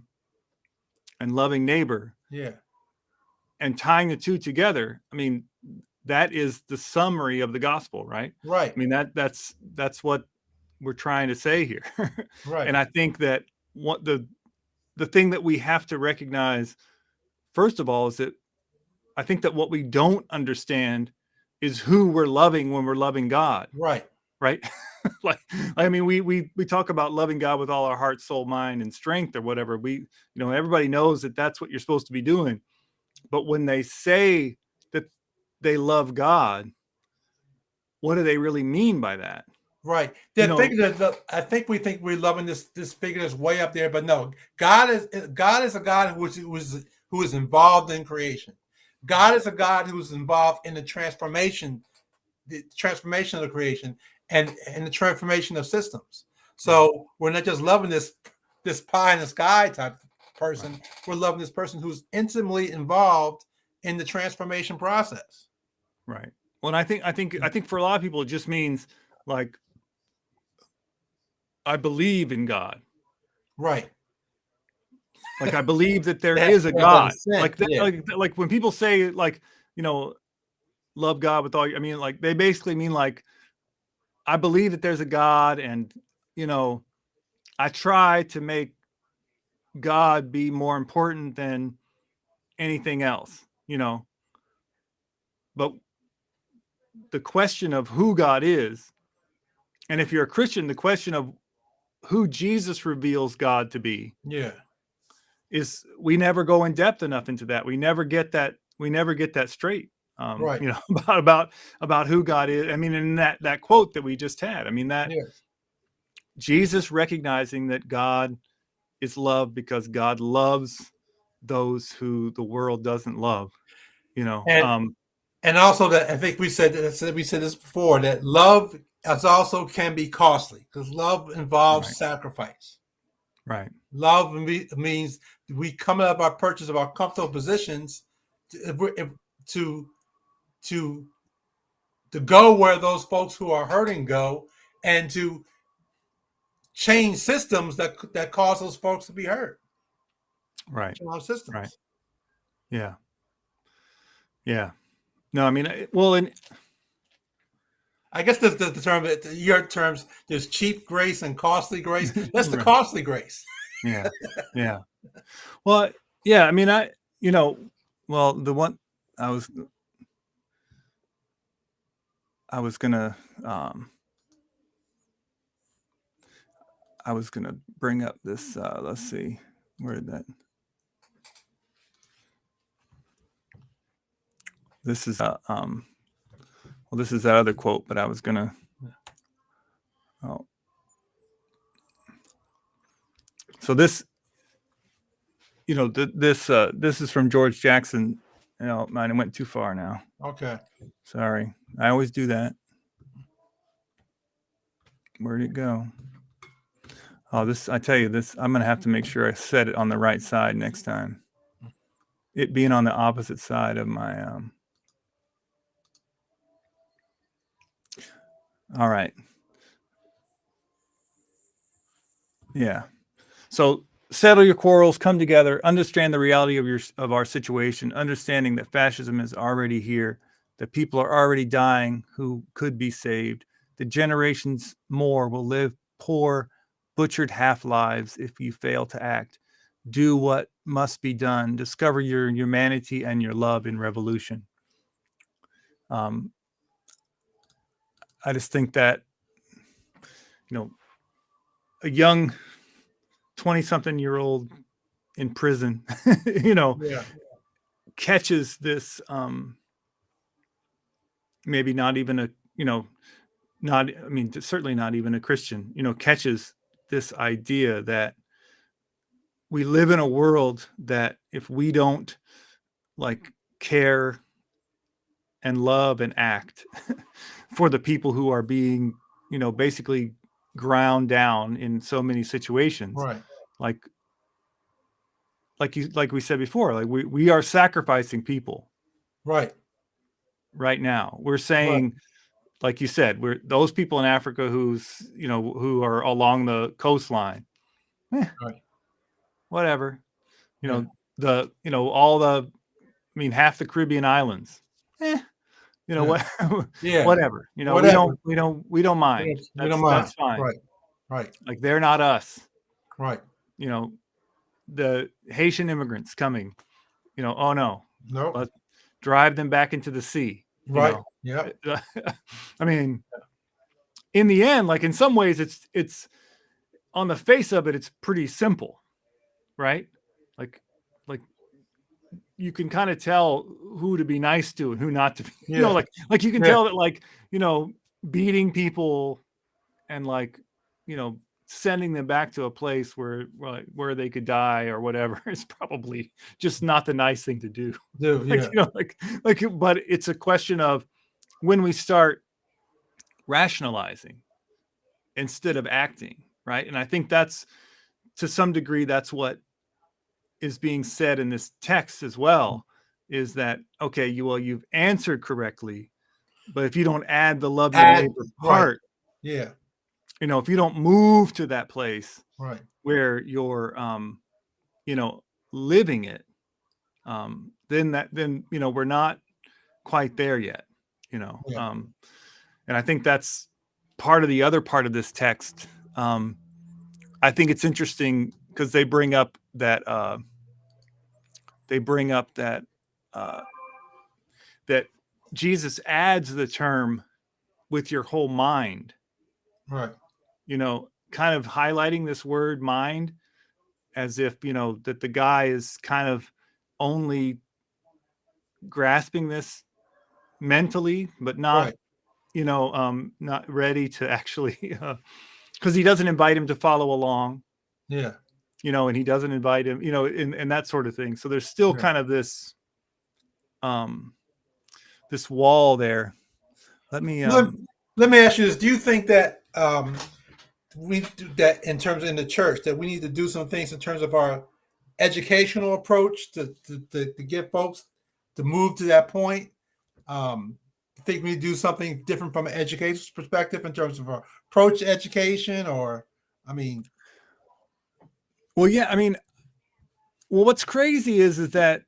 and loving neighbor yeah, and tying the two together. I mean, that is the summary of the gospel, right? right, I mean, that's what we're trying to say here. right, And I think that what the thing that we have to recognize first of all is that I think that what we don't understand is who we're loving when we're loving God, right, right? like I mean, we talk about loving God with all our heart, soul, mind, and strength, or whatever. Everybody knows that that's what you're supposed to be doing. But when they say that they love God, what do they really mean by that? right. You The know, figure that I think we think we're loving this figure that's way up there, but no, God is a God who is involved in creation. God is a God who is involved in the transformation of the creation and the transformation of systems. right, So we're not just loving this pie in the sky type person. right, We're loving this person who's intimately involved in the transformation process. right. Well, and I think for a lot of people, it just means like I believe in God. Right. Like I believe that there That's is a of God. assent. Like that, Yeah. like when people say like, you know, love God with all I mean, like they basically mean like I believe that there's a God, and you know, I try to make God be more important than anything else, But the question of who God is, and if you're a Christian, the question of who Jesus reveals God to be Yeah. is we never go in depth enough into that. We never get that straight. Right. About who God is. I mean, in that quote that we just had, I mean that Yeah. Jesus recognizing that God is love because God loves those who the world doesn't love. You know, And um, and also that I think we said this before that love as also can be costly because love involves right, sacrifice. right, Love means we come out of our purchase of our comfortable positions to to to go where those folks who are hurting go, and to change systems that cause those folks to be hurt. right, Change right. systems. Yeah, yeah. No, I mean, well, and I guess that's the term. Your terms. There's cheap grace and costly grace. That's the right, costly grace. yeah, yeah. Well, yeah. I mean, well, the one I was I was gonna um, I was gonna bring up this. Let's see, where did that? This is well, this is that other quote, but I was gonna. Oh, so this, this is from George Jackson. Mine went too far now. Okay. Sorry, I always do that. Where'd it go? Oh, this, I tell you, this, I'm gonna have to make sure I set it on the right side next time. It being on the opposite side of my all right. Yeah. So settle your quarrels, come together, understand the reality of our situation, understanding that fascism is already here, that people are already dying who could be saved, that generations more will live poor, butchered half lives if you fail to act. Do what must be done. Discover your humanity and your love in revolution. Um, I just think that you know a young 20-something-year-old in prison, Yeah. catches this maybe not even a not I mean certainly not even a Christian, catches this idea that we live in a world that if we don't like care and love and act for the people who are being, basically ground down in so many situations. Right. Like like we said before, like we are sacrificing people Right. right now. We're Right. saying, like you said, we're those people in Africa who are along the coastline. Eh, Right. whatever. You Yeah. know, all the, half the Caribbean islands. Eh, Yeah. what Yeah. whatever. We Whatever. don't mind. We don't That's mind. fine. Right. Right. Like they're not us. Right. You know, the Haitian immigrants coming, oh no, Nope. let's drive them back into the sea. Right. Yep. I mean, in the end, like in some ways, it's on the face of it, it's pretty simple, right? Like, like you can kind of tell who to be nice to and who not to be. Yeah. Like you can Yeah. tell that, like, beating people and like, sending them back to a place where they could die or whatever is probably just not the nice thing to do. Do. Like, Yeah. but it's a question of when we start rationalizing instead of acting, right? And I think that's, to some degree, that's what is being said in this text as well, is that, okay, you've answered correctly, but if you don't add the love your Add. neighbor Right. part, Yeah. if you don't move to that place Right. where you're, living it, then we're not quite there yet, Yeah. and I think that's part of the other part of this text. I think it's interesting because they bring up that uh, that Jesus adds the term with your whole mind, Right. kind of highlighting this word mind as if, that the guy is kind of only grasping this mentally, but not, Right. not ready to actually, because he doesn't invite him to follow along, Yeah. and he doesn't invite him, and that sort of thing. So there's still Yeah. kind of this, this wall there. Let me, Let me ask you this: do you think that we do that in terms in the church that we need to do some things in terms of our educational approach to get folks to move to that point? I think we need to do something different from an education's perspective in terms of our approach to education, or I mean, well, yeah, well, what's crazy is that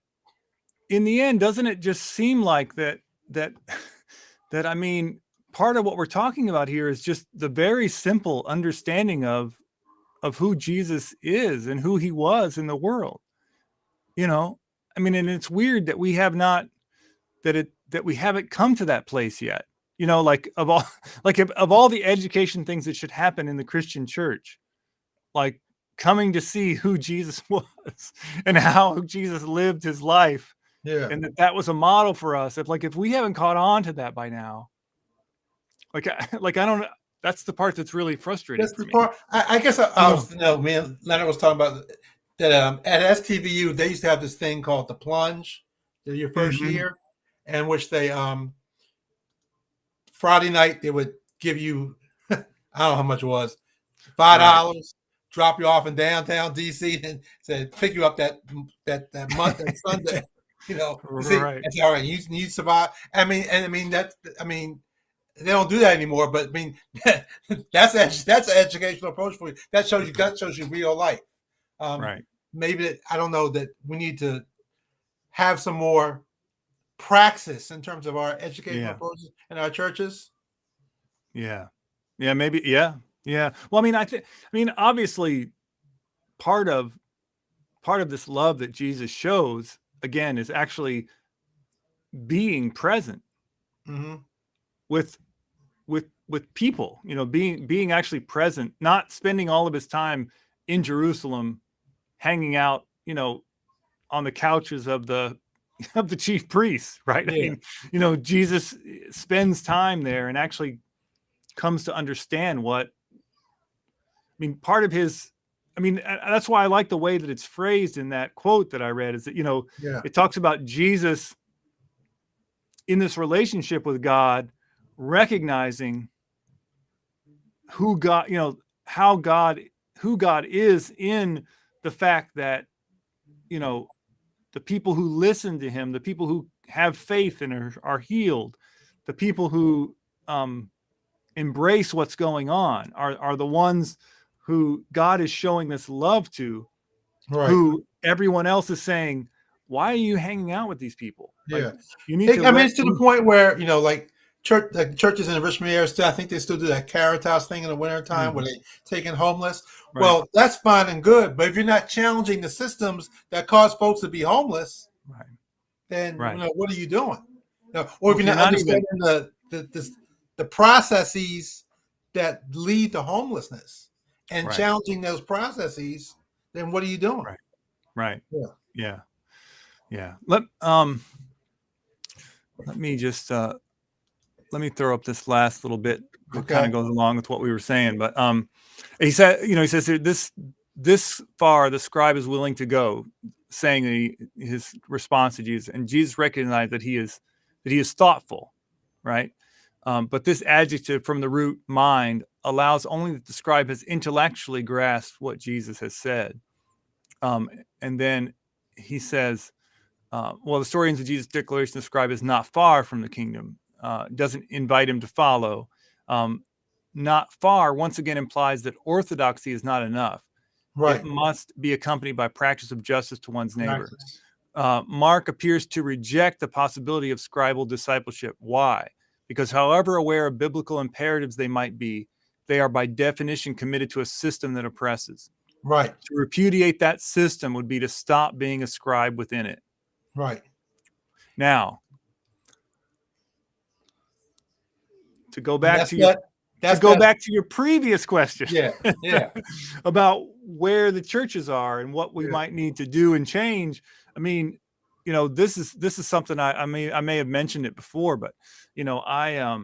in the end, doesn't it just seem like that that part of what we're talking about here is just the very simple understanding of who Jesus is and who he was in the world. And it's weird that we have not that we haven't come to that place yet. Like of all of all the education things that should happen in the Christian church, like coming to see who Jesus was and how Jesus lived his life, yeah, and that was a model for us. If we haven't caught on to that by now, I don't. That's the part that's really frustrating that's for the me. part. I guess I was, me and Leonard was talking about that at STVU they used to have this thing called the plunge, your 1st Mhm. year, in which they Friday night they would give you I don't know how much it was, Right. $5, drop you off in downtown DC, and said pick you up that month and Sunday. You see, Right. it's all right. You survive. They don't do that anymore. But that's an educational approach for you. That shows you real life. Right. Maybe I don't know that we need to have some more praxis in terms of our educational Yeah. approaches in our churches. Yeah. Yeah. Maybe. Yeah. Yeah. Well, obviously, part of this love that Jesus shows again is actually being present Mm-hmm. with people. Being actually present, not spending all of his time in Jerusalem, hanging out, on the couches of the of the chief priests, right? Yeah. Jesus spends time there and actually comes to understand what part of his that's why I like the way that it's phrased in that quote that I read, is that Yeah. it talks about Jesus in this relationship with God recognizing who God, how God, who God is in the fact that, the people who listen to him, the people who have faith and are healed, the people who embrace what's going on are the ones who God is showing this love to, Right. who everyone else is saying, why are you hanging out with these people? Like, Yeah. you need to I mean, let it's to the point where, like churches in the Richmond area still, I think they still do that Caritas thing in the wintertime where they take in homeless. right, Well, that's fine and good, but if you're not challenging the systems that cause folks to be homeless, right, then right. what are you doing? Or Well, if if you're you're not not even understanding the processes that lead to homelessness and right, challenging those processes, then what are you doing? right, right, Yeah. yeah, yeah. Let me just let me throw up this last little bit that kind Okay. of goes along with what we were saying. But he said, he says this far the scribe is willing to go, saying his response to Jesus, and Jesus recognized that he is thoughtful, right? But this adjective from the root mind allows only that the scribe has intellectually grasped what Jesus has said. And then he says, well, the historians of Jesus' declaration of the scribe is not far from the kingdom, doesn't invite him to follow. Not far, once again, implies that orthodoxy is not enough. It Right. must be accompanied by practice of justice to one's neighbor. Practice. Mark appears to reject the possibility of scribal discipleship. Why? Because however aware of biblical imperatives they might be, they are by definition committed to a system that oppresses. Right. To repudiate that system would be to stop being a scribe within it. Right. Now, to go And back to your previous question yeah, yeah, about where the churches are and what we yeah, might need to do and change. I mean, this is something I may have mentioned it before, but I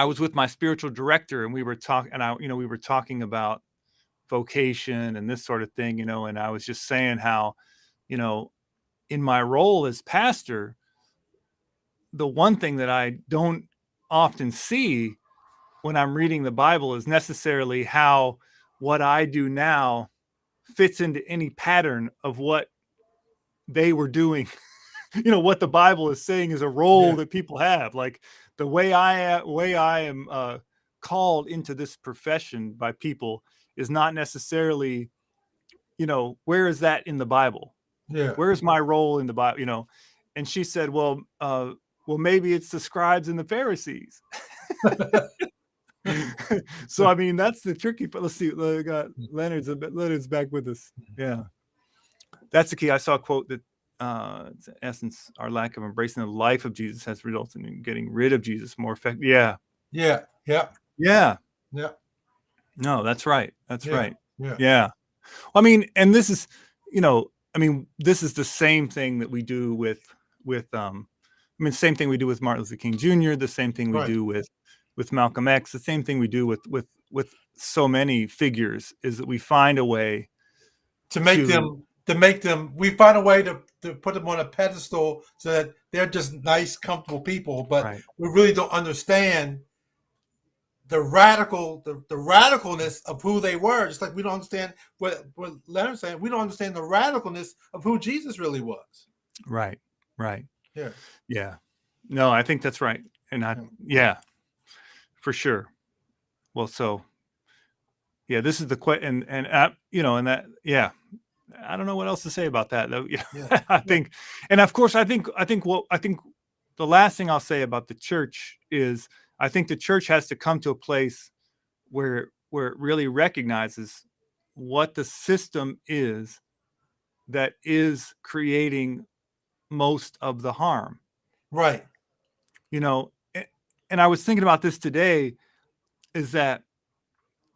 was with my spiritual director and we were talking about vocation and this sort of thing, and I was just saying how, in my role as pastor, the one thing that I don't often see when I'm reading the Bible is necessarily how what I do now fits into any pattern of what they were doing. What the Bible is saying is a role yeah, that people have. Like the way I am called into this profession by people is not necessarily, where is that in the Bible? yeah. Where's my role in the Bible? And she said, well, maybe it's the scribes and the Pharisees. So I mean, that's the tricky part. Let's see. We got Leonard's back with us. Yeah, that's the key. I saw a quote that, in essence, our lack of embracing the life of Jesus has resulted in getting rid of Jesus more effective. Yeah, Yeah, yeah, yeah. yeah, No, that's right. That's yeah, right. yeah. Yeah. I mean, and this is, this is the same thing that we do with same thing we do with Martin Luther King Jr., the same thing we Right. do with Malcolm X, the same thing we do with so many figures is that we find a way To make to them, we find a way to put them on a pedestal so that they're just nice, comfortable people, but right, we really don't understand the radicalness of who they were. Just like we don't understand what Leonard's saying, we don't understand the radicalness of who Jesus really was. right, right. Yeah, Yeah. No, I think that's right. And yeah, yeah, for sure. Well, so yeah, this is the question, and that, yeah, I don't know what else to say about that though. Yeah, yeah, I yeah. think, and of course, I think the last thing I'll say about the church is I think the church has to come to a place where it really recognizes what the system is that is creating most of the harm. Right, You know, and I was thinking about this today, is that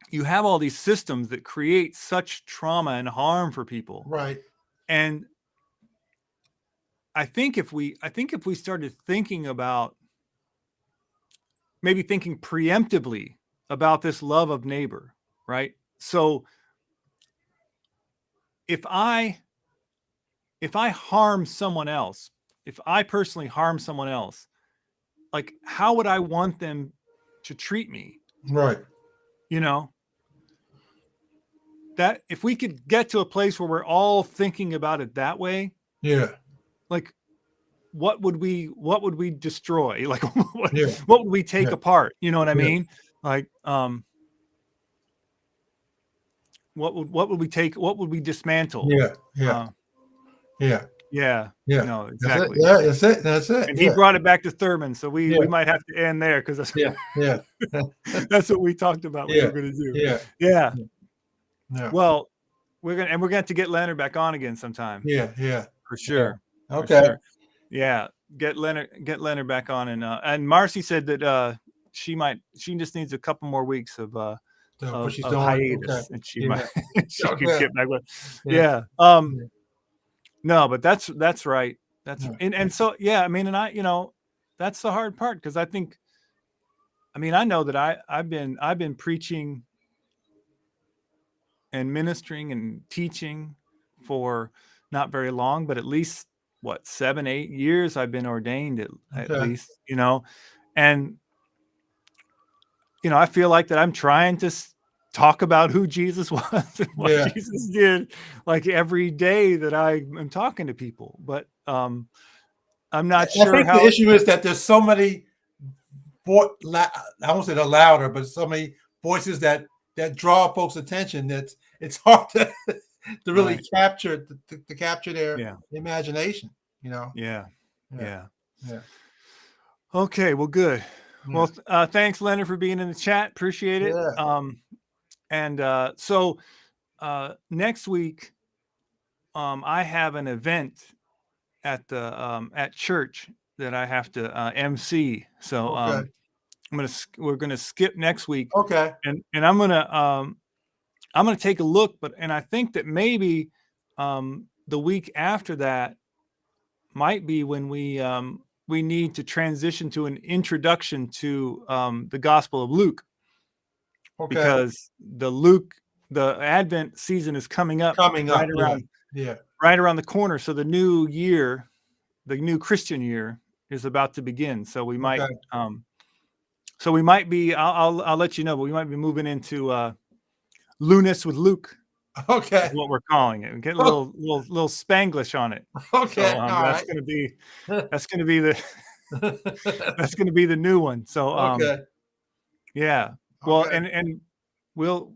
you have all these systems that create such trauma and harm for people. right, And I think if we started thinking about, maybe thinking preemptively about this love of neighbor, right? So if I harm someone else, if I personally harm someone else, like, how would I want them to treat me? Right. You know, that if we could get to a place where we're all thinking about it that way, Yeah. like, what would we destroy? Like, Yeah. what would we take Yeah. apart? You know what I Yeah. mean? Like, what would we take? What would we dismantle? Yeah. Yeah. Uh, Yeah. yeah, Yeah. no, That's it. exactly. Yeah. That's it. That's it. And he Yeah. brought it back to Thurman, so we Yeah. might have to end there because that's Yeah. Yeah. that's what we talked about we Yeah. were going to do. Yeah. Yeah. Yeah. Well, we're gonna have to get Leonard back on again sometime. Yeah. Yeah. For sure. For Okay. sure. Yeah. Get Leonard back on, and Marcy said that she just needs a couple more weeks of So what she's of doing. hiatus, Okay. and she Yeah. might she could Okay. get back with. Yeah. Yeah. Yeah. No, but that's right. That's Yeah. and so yeah, I mean, and I, that's the hard part, because I know that I've been preaching and ministering and teaching for not very long, but at least 7, 8 years I've been ordained at Okay. least, and I feel like that I'm trying to talk about who Jesus was and what Yeah. Jesus did, like, every day that I am talking to people, but I'm not I sure think the how. issue is that there's so many, I won't say they're louder, but so many voices that draw folks' attention that it's hard to really Right. capture their Yeah. imagination. Yeah. Yeah. Yeah. Yeah. Okay. Well, good. Yeah. Well, thanks, Leonard, for being in the chat. Appreciate it. Yeah. And so next week, I have an event at the at church that I have to MC. So Okay. we're gonna skip next week, Okay. and I'm gonna take a look, and I think that maybe the week after that might be when we need to transition to an introduction to the Gospel of Luke, Okay. because the Advent season is coming up right around Yeah. right around the corner. So the new year, the new Christian year, is about to begin. So we might be. I'll let you know, but we might be moving into Lunas with Luke. Okay. Is what we're calling it. Get a little Spanglish on it. Okay. So, All that's right. gonna be that's gonna be the new one. So Okay. yeah. Well, Okay. and we'll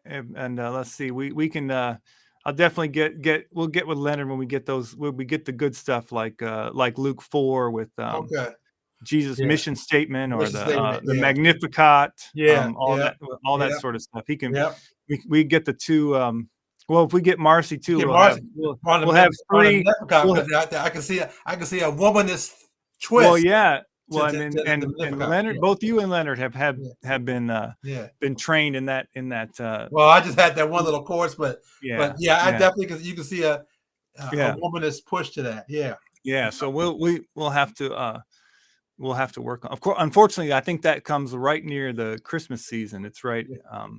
and let's see. We can. I'll definitely we'll get with Leonard when we get those. When we get the good stuff like Luke 4 with Okay. Jesus' Yeah. mission statement, or Mission statement, the yeah. Magnificat. Yeah. All Yeah. that Yeah. sort of stuff. He can. Yep. We get the two. Well, if we get Marcy too, Get we'll Marcy have three. I can see a womanist twist. Well, yeah. Well, to and the and Magnificat, Leonard, yeah. both you and Leonard have Yeah. been trained in that. Well, I just had that one little course, but I yeah. definitely, because you can see a Yeah. womanist push to that. Yeah. Yeah. So we'll have to work on. Of course, unfortunately, I think that comes right near the Christmas season. It's right.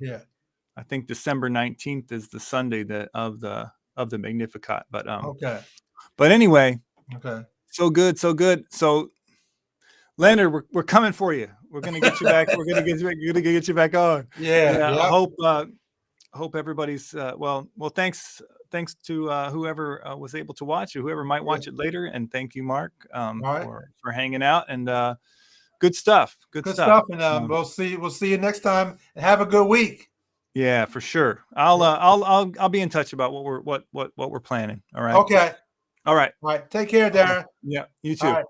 Yeah. I think December 19th is the Sunday of the Magnificat. But Okay. But anyway, Okay. so good. So Leonard, we're coming for you. We're gonna get you back. We're gonna get you back on. Yeah. I Yep. hope everybody's well. Thanks to whoever was able to watch it, whoever might watch it later, and thank you, Mark, right. for hanging out, and good stuff. Good stuff. And we'll see you next time. And have a good week. Yeah, for sure. I'll be in touch about what we're planning. All right. Okay. All right. All right. Take care, Darren. Yeah. You too. All right.